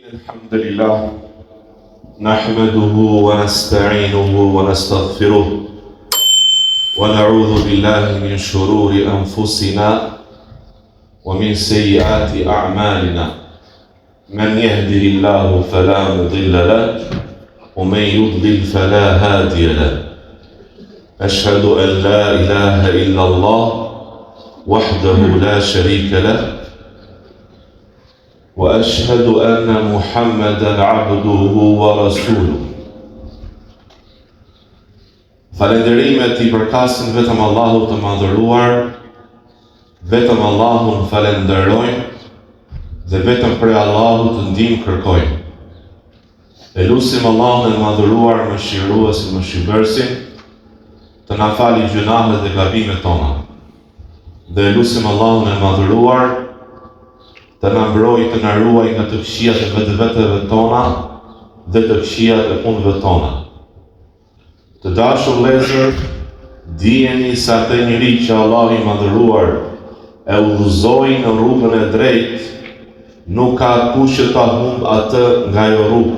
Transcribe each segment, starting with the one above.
الحمد لله نحمده ونستعينه ونستغفره ونعوذ بالله من شرور أنفسنا ومن سيئات أعمالنا من يهده الله فلا مضل له ومن يضلل فلا هادي له أشهد أن لا إله إلا الله وحده لا شريك له وأشهد أن محمدا عبده ورسوله. Falenderimet I përkasin vetëm Allahut të madhëruar, vetëm Allahun falenderojmë dhe vetëm prej Allahut të ndihmë kërkojmë. E lutim Allahun e madhëruar, mëshiruesin, mëshirbërësin, të na falë gjunahet dhe gabimet tona. Dhe e lutim Allahun e madhëruar të na mbrojë, të na ruaj nga të këqijat e vetëve tona dhe të këqijat e punëve tona. Të dashur vëllezër, dijeni se atë njeri që Allah I madhëruar e udhëzoi në rrugën e drejtë, nuk ka kush që ta humb atë nga ajo rrugë,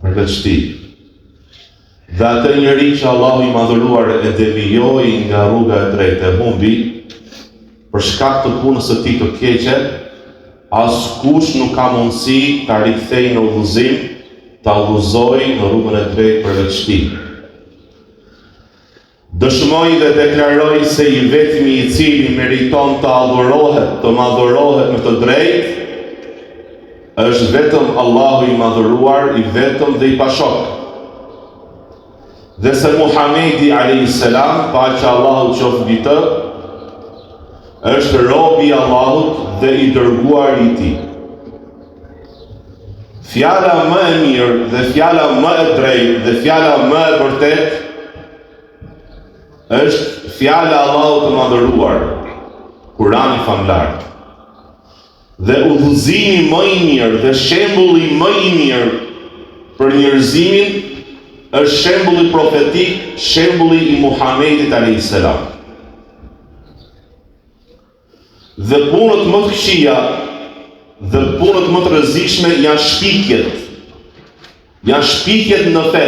përveç tij. Dhe atë njeri që Allah I madhëruar e devijoi nga rruga e drejtë, e humbi, për shkak të punës së tij të keqe, askush nuk ka mundësi ta rikthejë në udhëzim, ta udhëzojë në rrugën e drejtë përveç tij. Dëshmoj dhe deklaroj se I vetmi I cili meriton të adhurohet, të madhurohet në të drejtë, është vetëm Allahu I madhëruar, I vetëm dhe I pashok. Dhe se Muhamedi a.s. paqja Allahut qoftë mbi të, është robi I Allahut dhe I dërguar I Tij. Fjala më e mirë dhe fjala më e drejtë dhe fjala më e vërtetë është fjala Allahut të madhëruar, Kurani famlar. Dhe udhëzimi më I mirë dhe shembulli më I mirë për njerëzimin është shembulli profetik, shembulli I Muhamedit a.s. Dhe punët më të këqija dhe punët më të rrezikshme janë shpikjet. Janë shpikjet në fe.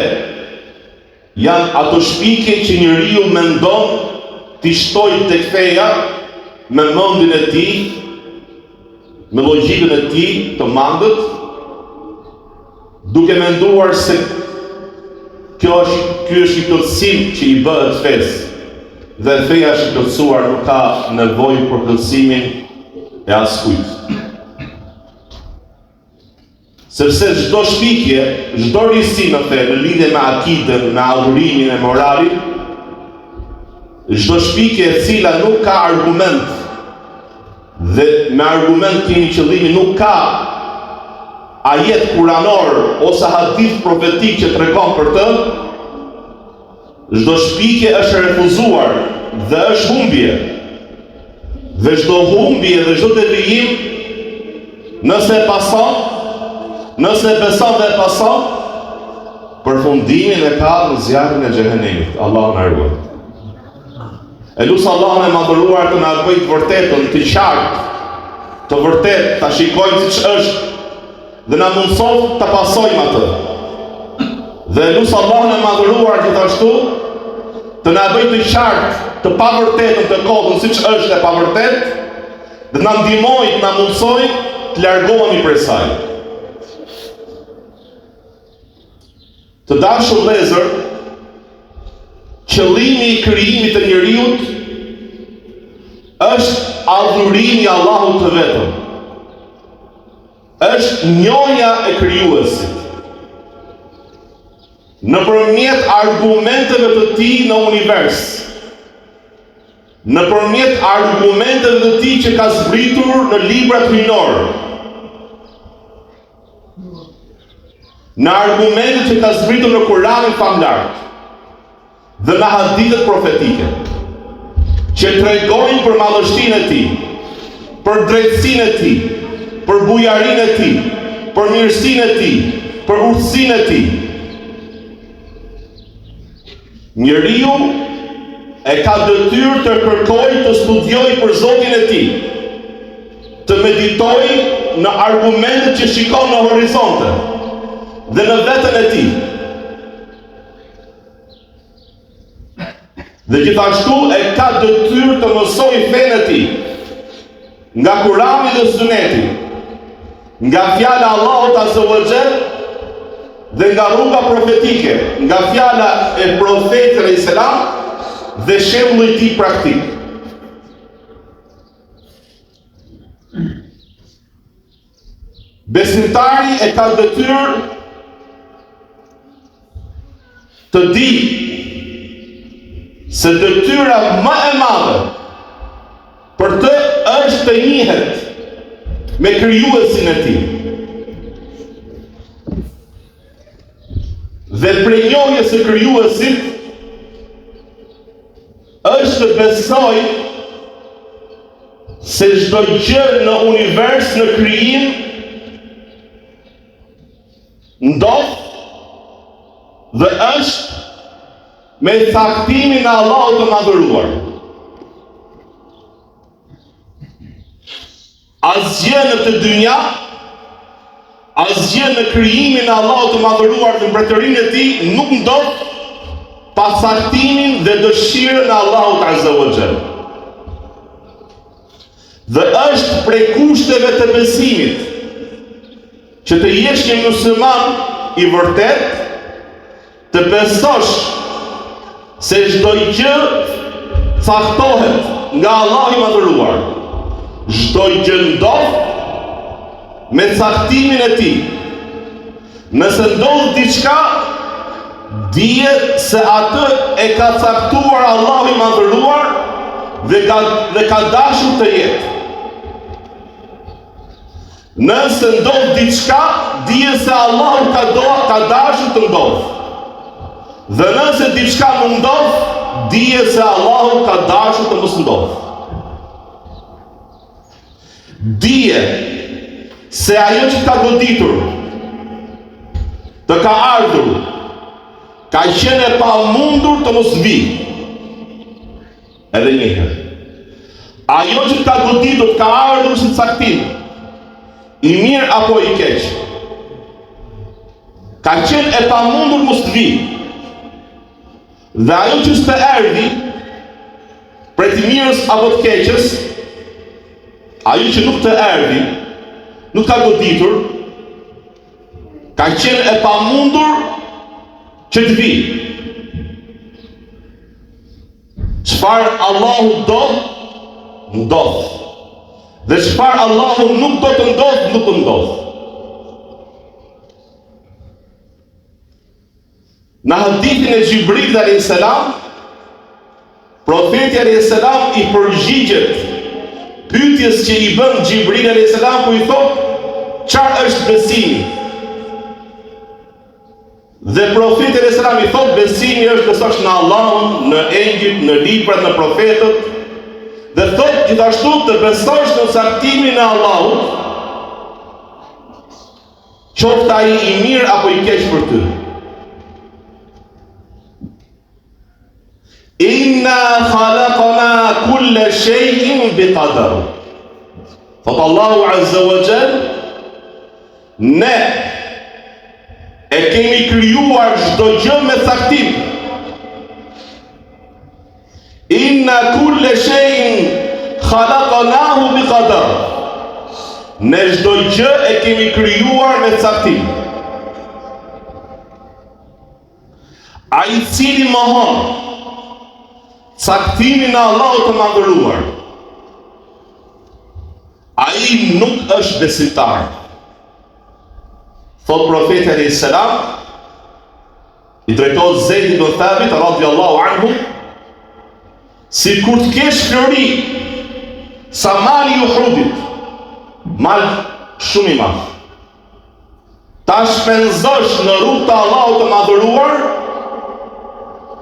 Janë ato shpikje që njeriu mendon t'i shtojë tek feja me mendjen e tij, me logjikën e tij të mangët, duke menduar se ky është I plotësim që I bëhet fesë. Dhe feja është I plotësuar, nuk ka nevojë për plotësimin e askujt. Sepse çdo shpikje, çdo risi në fe, në lidhje me akidën, me adhurimin e moralit, çdo shpikje e cila nuk ka argument, dhe me argument kemi qëllimin, nuk ka ajet kuranor ose hadith profetik që tregon për të, çdo shpikje është refuzuar dhe është humbje. Dhe çdo humbje dhe çdo devijim, nëse pason, nëse beson dhe pason, përfundimin e ka në zjarrin e xhehenemit. Allahu na ruaj. E lut Allahun e madhëruar të na bëjë të vërtetën, të qartë, të vërtetë, ta shikojmë siç është dhe na mundson ta pasojmë atë. Dhe lut Allahun e madhëruar gjithashtu të na bëjë të qartë, të pavërtetën të kodën siç është e pavërtetë, dhe na ndihmojë, të na mundsojë të largohemi prej saj. Të dashur vëllezër, qëllimi I krijimit të njeriut është adhurimi I Allahut të vetëm. Është njohja e krijuesit. Nëpërmjet argumenteve të Tij në univers, nëpërmjet argumenteve të Tij që ka zbritur në librat hyjnor, në argumentet që ka zbritur në Kuranin famlar dhe në hadithet profetike, që tregojnë për madhështinë e Tij, për drejtësinë e Tij, për bujarinë e Tij, për mirësinë e Tij, për urtësinë e Tij. Njeriu e ka detyrë të kërkojë të studiojë për Zotin e Tij. të meditoj në argumentet që shikon në horizonte dhe në veten e tij. Dhe gjithashtu e ka detyrë të mësoj fenë e tij nga Kurani dhe Suneti, nga fjala e Allahut Azza wa Jall dhe nga rruga profetike, nga fjala e profetit alayhis salam dhe shembulli i tij praktik. Besimtari e ka detyrë të di se detyra më e madhe për të është të njihet me krijuesin e tij. Dhe prej njohjes së krijuesit është të besoj se çdo gjë në univers, në krijim, ndodh dhe është me caktimin e Allahut të madhëruar. Asgjë në këtë dynja, asgjë në krijimin e Allahut të madhëruar dhe mbretërinë e tij nuk ndodh pa caktimin dhe dëshirën e Allahut Azza wa Jall. Dhe është prej kushteve të besimit që të jesh një musliman i vërtet, të besosh se çdo gjë caktohet nga Allahu i madhëruar. Çdo gjë ndodh me caktimin e tij. Nëse ndodh diçka, dije se atë e ka caktuar Allahu i madhëruar dhe ka dashur të jetë. Nëse ndodh diçka, dije se Allahu ka dashur të ndodhë. Dhe nëse diçka nuk ndodh, dije se Allahu ka dashur të mos ndodhë. Dije se ajo që ka goditur, të ka ardhur, ka qenë e pamundur të mos vi. Edhe një herë. Ajo që ka goditur, ka ardhur si caktim, i mirë apo i keq, ka qenë e pamundur mos të vi. Dhe ajo që s'të erdhi, prej të mirës apo të keqës, ajo që nuk të erdhi, nuk ka goditur, ka qenë e pamundur që të vi. Çfarë Allahu do, ndodh. Dhe çfarë Allahu nuk do të ndodh, nuk ndodh. Në hadithin e Xhibrilit alayhis salam, profeti alayhis salam i përgjigjet pyetjes që i bën Xhibrili alayhis salam, ku i thot çfarë është besimi. Dhe profeti alayhis salam i thot besimi është besosh në Allahun, në engjëjt, në librat, në profetët, dhe thot gjithashtu të besosh në caktimin e Allahut, qoftë ai i mirë apo i keq për ty. Inna khalaqna kulla shay'in biqadar. Thot Allahu Azza wa Jall, ne e kemi krijuar çdo gjë me caktim. Inna kulla shay'in khalaqnahu biqadar. Ne çdo gjë e kemi krijuar me caktim. Ai cili mohon caktimin e Allahut të madhëruar, ai nuk është besimtar. Thot profeti alayhis salam, i drejtohet Zeid ibn Thabit radhiyallahu anhu, si kur të kesh flori sa mali i Uhudit, mal shumë i madh, ta shpenzosh në rrugë të Allahut të madhëruar,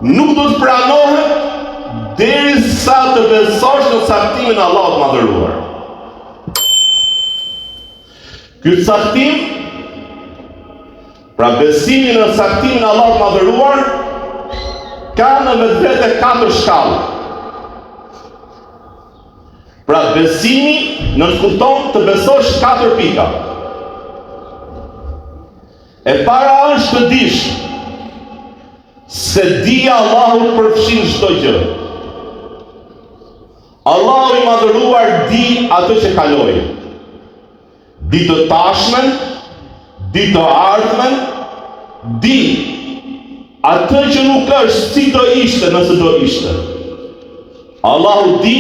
nuk do të pranohet derisa të besosh në caktimin e Allahut të madhëruar. Ky caktim, pra besimi në caktimin e Allahut të madhëruar, ka në vetvete 4 shkallë. Pra besimi në kupton të besosh 4 pika. E para është të dish se dija Allahut përfshin çdo gjë. Allahu i madhëruar di atë që kaloi. Di të tashmen, di të ardhmen, di atë që nuk është si do ishte nëse do ishte. Allahu di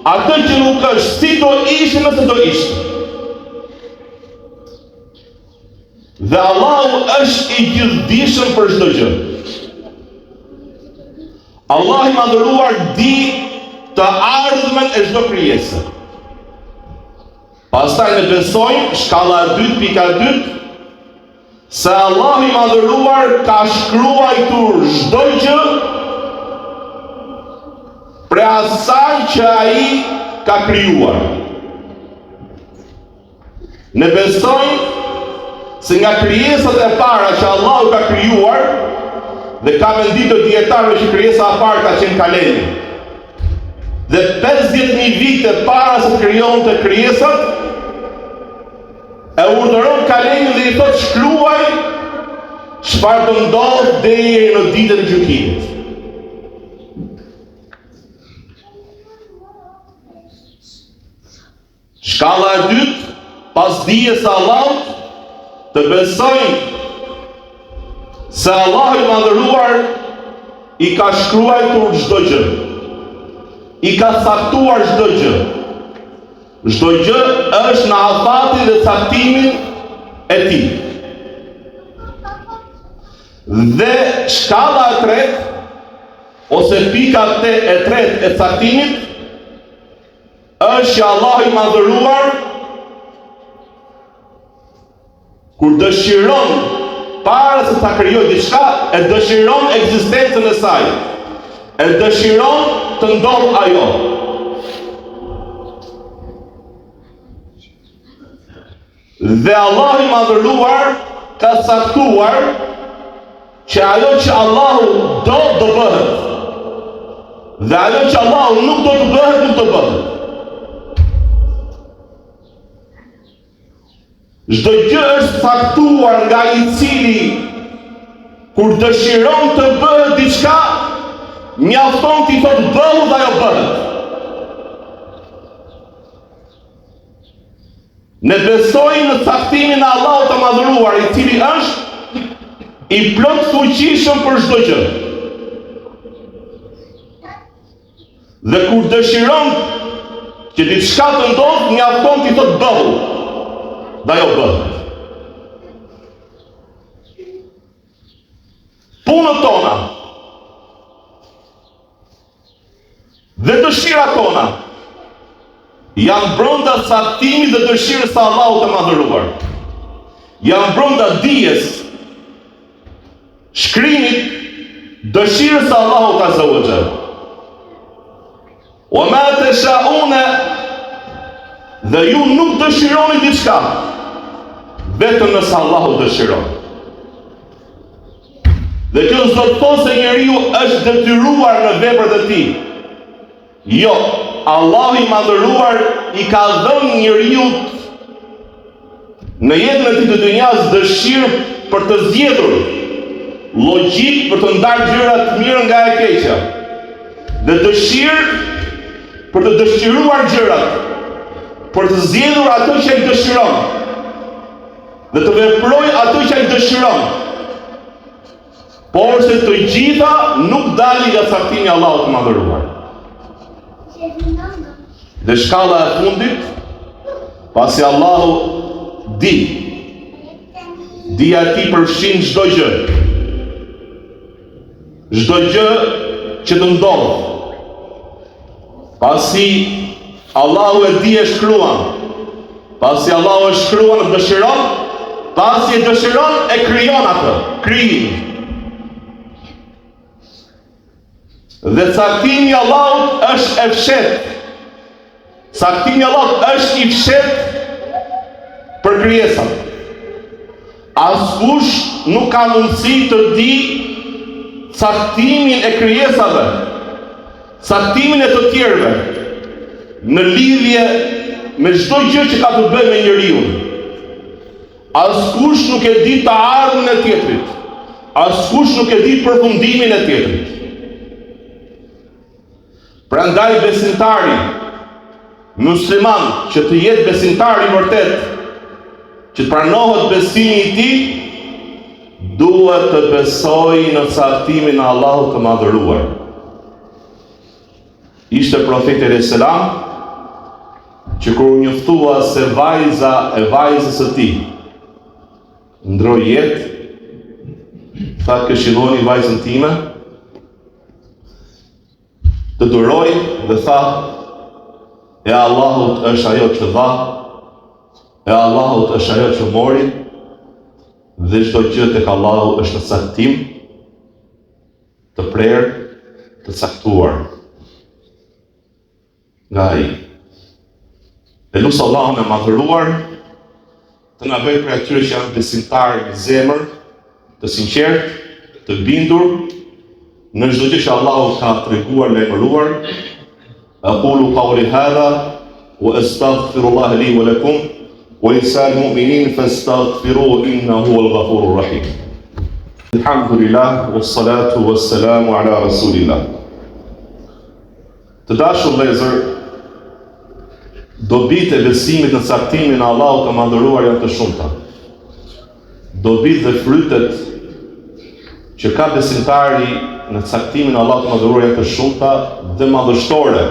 atë që nuk është si do ishte nëse do ishte. Dhe Allahu është i gjithdijshëm për çdo gjë. Allah i madhëruar di të ardhmen e çdo krijese. Pastaj ne besojmë shkalla e 2.2 se Allah i madhëruar ka shkruar çdo gjë për asaj që ai ka krijuar. Ne besojmë se nga krijesat e para që Allahu ka krijuar, dhe ka mendim të dietarëve që krijesa e parë ka qenë kalemi. Dhe 50.000 vite para se krijonte krijesat, e urdhëron kalemin dhe i thot shkruaj çfarë do ndodh deri në ditën e gjykimit. Shkalla e dytë, pas dijes së Allahut, të besojnë se Allah i madhëruar i ka shkruar çdo gjë, i ka saktuar çdo gjë. Çdo gjë është në afatin dhe saktimin e tij. Dhe shkalla e tretë, ose pika e tretë e saktimit, është që Allah i madhëruar kur dëshiron para se ta krijojë diçka, e dëshiron ekzistencën e saj. E dëshiron të ndodhë ajo. Dhe Allah i madhëruar ka saktuar që ajo që Allahu do bëhet. Dhe ajo që Allahu nuk do të bëhet, nuk do bëhet. Çdo gjë është saktuar nga i cili kur dëshiron të bëhet diçka, mjafton t'i thotë bëhu dhe ajo bëhet. Ne besojmë në saktimin e Allahut të madhëruar, i cili është i plot fuqishëm për çdo gjë. Dhe kur dëshiron që diçka të ndodhë, mjafton t'i thotë bëhu dhe ajo bëhet. Punët tona dhe dëshirat tona janë brenda saktimit dhe dëshirës së Allahut të madhëruar. Janë brenda dijes, shkrimit, dëshirës së Allahut azza wa jall. Wa ma tashauna, dhe ju nuk dëshironi diçka vetëm nëse Allahu dëshiron. Dhe kjo s'do të thotë se njeriu është detyruar në veprat e tij. Jo, Allahu i madhëruar i ka dhënë njeriu në jetën e tij të dunjas dëshirë për të zgjedhur, logjik për të ndarë gjërat të mira nga e keqja. Dhe dëshirë për të dëshiruar gjërat, për të zgjedhur ato që ai dëshiron. Dhe të veproj ato që ai dëshiron. Por se të gjitha nuk dalin nga saktimi i Allahut të madhëruar. Dhe shkalla e fundit, pasi Allahu di, dija e tij përfshin çdo gjë. Çdo gjë që të ndodh. Pasi Allahu e di e shkruan. Pasi Allahu e shkruan e dëshiron, pasi e dëshiron e krijon atë, krijim. Dhe saktimi i Allahut është e fshehtë. Saktimi i Allahut është i fshehtë për krijesat. Askush nuk ka mundësi të di saktimin e krijesave, saktimin e të tjerëve. në lidhje me çdo gjë që ka të bëjë me njeriu. Askush nuk e di të ardhmen e tjetrit. Askush nuk e di përfundimin e tjetrit. Prandaj besimtari musliman që të jetë besimtar i vërtet, që të pranohet besimi i tij, duhet të besojë në caktimin e Allahut të madhëruar. Ishte profeti alayhis salam që kur u njoftua se vajza e vajzës së tij ndroi jetë, tha këshilloni vajzën time, të duroj dhe tha, e Allahut është ajo që dha, e Allahut është ajo që mori, dhe çdo gjë tek Allahu është në caktim, të prerë, të caktuar nga ai. E lutë Allahun e madhëruar të na bëjë prej atyre që janë besimtarë me zemër, të sinqert, të bindur në çdo gjë që Allahu ka treguar dhe emëruar. Aqulu qawli hadha wa astaghfirullaha li wa lakum wa lisal mu'minin fastaghfiruhu innahu huwal ghafurur rahim. Alhamdulillah wassalatu wassalamu ala rasulillah. Të dashur vëllezër, dobitë e besimit në caktimin e Allahut të madhëruar janë të shumta. Dobitë dhe frytet që ka besimtari në caktimin e Allahut të madhëruar janë të shumta dhe madhështore.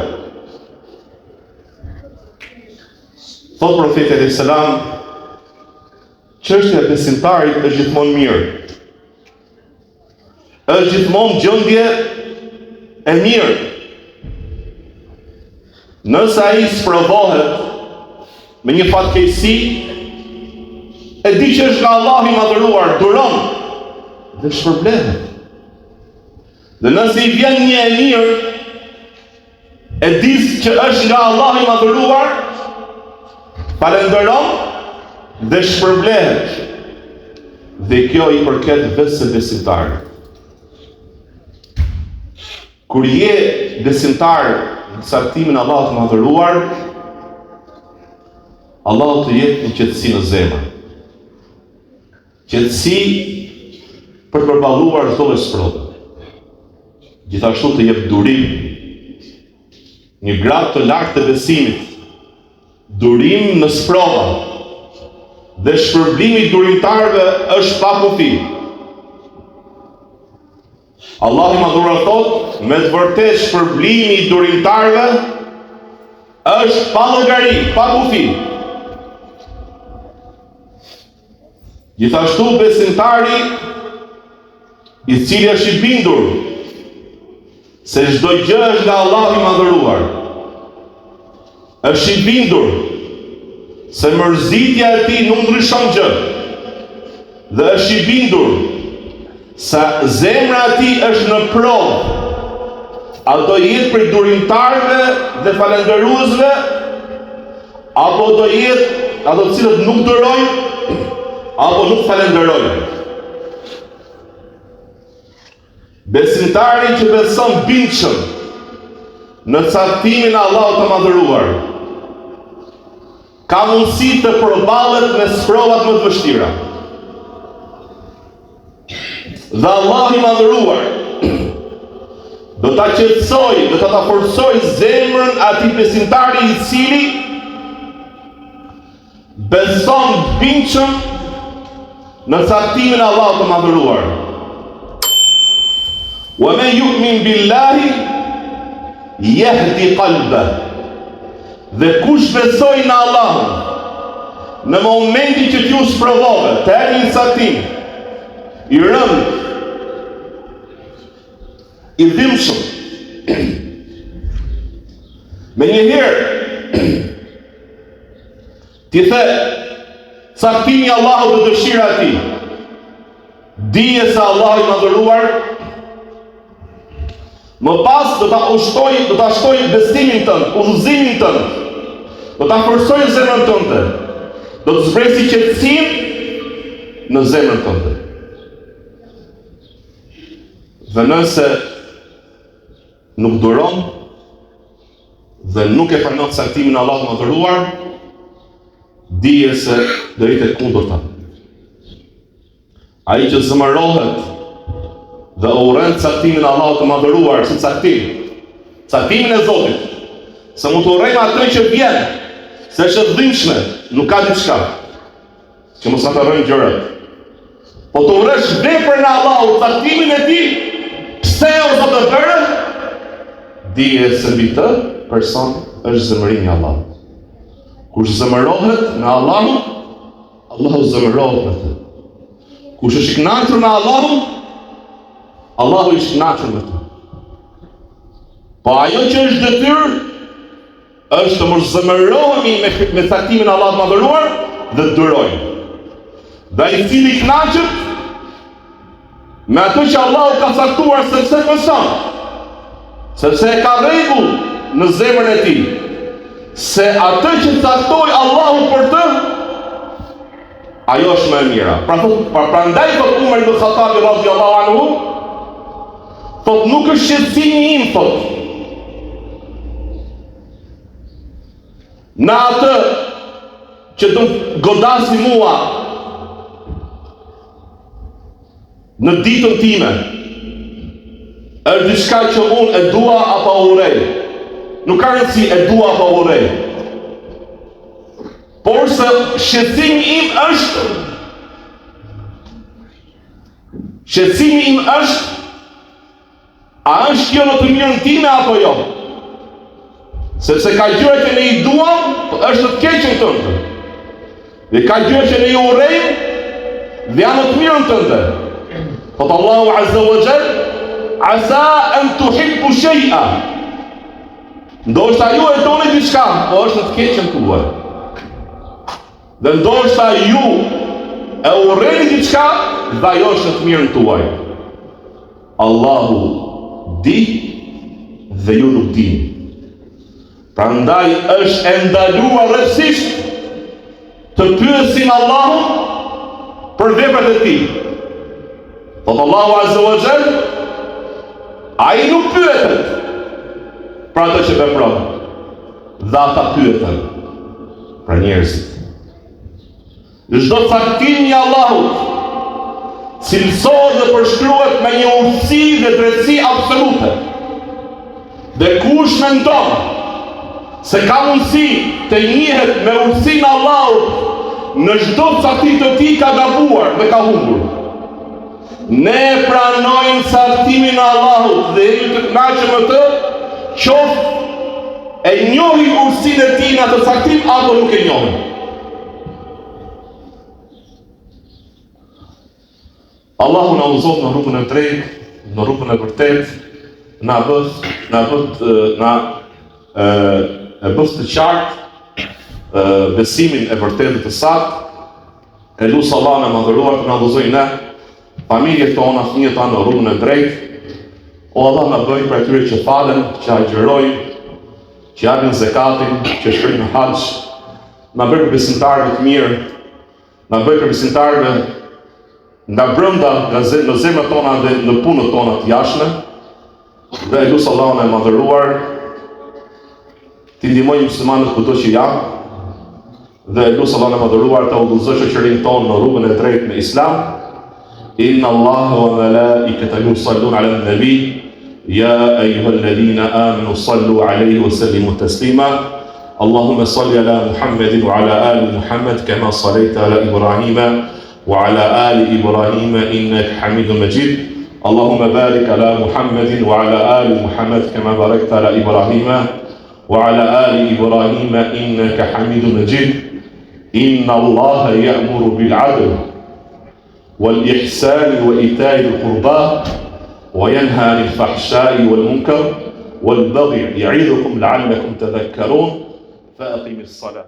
Thot profeti alayhis salam, çështja e besimtarit është gjithmonë mirë. Është gjithmonë gjendje e mirë. Nëse ai sprovohet me një fatkeqësi, e di që është nga Allahu i madhëruar, duron dhe shpërblehet. Dhe nëse i vjen një e mirë, e di që është nga Allahu i madhëruar, falenderon dhe shpërblehet. Dhe kjo i përket vetëm besimtarit. Kur je besimtar në caktimin e Allahut të madhëruar, Allahu të jep një qetësi në zemër. Qetësi për përballuar çdo lloj sprove. Gjithashtu të jep durim, një grad të lartë të besimit, durim në sprova, dhe shpërblimi i durimtarëve është pa kufi. Allahu i madhëruar thot, me të vërtetë shpërblimi i durimtarëve është pa llogari, pa kufi. Gjithashtu besimtari i cili është i bindur se çdo gjë është nga Allahu i madhëruar, është i bindur se mërzitja e tij nuk ndryshon gjë, dhe është i bindur se zemra e tij është në provë, a do jetë për durimtarëve dhe falënderuesve, apo do jetë ato të cilët nuk durojnë, apo nuk falenderojnë. Besimtari që beson bindshëm në caktimin e Allahut të madhëruar, ka mundësi të përballet me sprovat më të vështira. Dhe Allahu i madhëruar do ta qetësoj, do ta forcoj zemrën atij besimtari i cili beson bindshëm në caktimin e Allahut të madhëruar. Wa man yu'min billahi yahdi qalbahu. Dhe kush besoj në Allahun, në momentin që t'ju sprovove, të erë një caktim, i rënd, i dhimbshëm, me njëherë, ti the, caktimi i Allahut dhe dëshira e tij, dije se Allahu i madhëruar, më pas do ta shtoj besimin tënd, udhëzimin tënd, do ta forcoj zemrën tënde, do të zbresi qetësinë në zemrën tënde. Dhe nëse nuk duron, dhe nuk e pranon caktimin e Allahut të madhëruar, dije se do jetë e kundërta. Ai që zëmërohet dhe urren caktimin e Allahut të madhëruar si caktimin e Zotit, se mund të urrejmë atë që vjen, se është e dhimbshme, nuk ka diçka, që mos na harrojnë gjërat. Po të urresh veprën e Allahut, caktimin e tij, pse o Zot e bëre? Dije se mbi të person është zemërimi i Allahut. Kush zemërohet në Allahun, Allahu zemërohet me të. Kush është i kënaqur me Allahun, Allahu është i kënaqur me të. Po ajo që është detyrë është të mos zemërohemi me caktimin e Allahut të madhëruar dhe të durojmë. Dhe ai cili kënaqet me atë që Allahu ka caktuar sepse person, sepse e ka rregull në zemrën e tij, se atë që caktoi Allahu për të, ajo është më e mira. Prandaj thot Umar ibn Khattabi radhiyallahu anhu, thot nuk është shqetësimi im, thot, në atë që do godasi mua në ditën time, është diçka që unë e dua apo urrej. Nuk ka rëndësi e dua apo urrej. Por se shqetësimi im është a është kjo në të mirën time apo jo? Sepse ka gjëra që ne i duam, është të keqen tënde. Dhe ka gjëra që ne i urrejmë, dhe janë të mirën tënde. Po Allahu Azza wa Jall, asa an tuhibbu shay'a. Ndoshta ju e doni diçka, po është të keqen tuaj. Dhe ndoshta ju e urreni diçka, dhe ajo është të mirën tuaj. Allahu di dhe ju nuk dini. Prandaj është e ndaluar rrethsisht të pyesin Allahun për veprat e tij. Po Allahu Azza wa Jall, ai nuk pyetet për ato që vepron, dhe ata pyeten për njerëzit. Çdo caktim i Allahut cilësohet dhe përshkruhet me një urtësi dhe drejtësi absolute. Dhe kush mendon se ka mundësi të njihet me urtësinë e Allahut në çdo caktim të tij, ka gabuar dhe ka humbur. Ne pranojmë caktimin e Allahut dhe jemi të kënaqur me të, qoftë e njohim urtësinë e tij në atë caktim apo nuk e njohim. Allahu na udhëzon në rrugën e drejtë, në rrugën e vërtetë, e bëf të qartë besimin e vërtetë dhe të saktë. E lutem Allahun e madhëruar të na udhëzojë ne, familjet tona, fëmijët tanë në rrugën e drejtë. O Allah, na bëj për atyre që falen, që agjërojnë, që japin zekatin, që shkojnë në haxh. Na bëj për besimtarëve të mirë, na bëj për besimtarëve nga brenda, në zemrat tona dhe në punët tona të jashtme. Dhe e lutem Allahun e madhëruar të ndihmojë muslimanët kudo që janë, dhe e lutem Allahun e madhëruar të udhëzojë shoqërinë tonë në rrugën e drejtë me Islam. Inna Allaha wa malaikatahu yusalluna 'alan nabi ya ayyuhalladhina amanu sallu 'alayhi wa sallimu taslima. Allahumma salli ala Muhammadin wa ala ali Muhammad kama sallaita ala Ibrahima wa ala ali Ibrahima innaka Hamidum Majid. Allahumma barik ala Muhammadin wa ala ali Muhammad kama barakta ala Ibrahima وعلى آل إبراهيم إنك حميد مجيد. إن الله يأمر بالعدل والإحسان وإيتاء القربى وينهى عن الفحشاء والمنكر والبغي يعظكم لعلكم تذكرون فأقم الصلاة.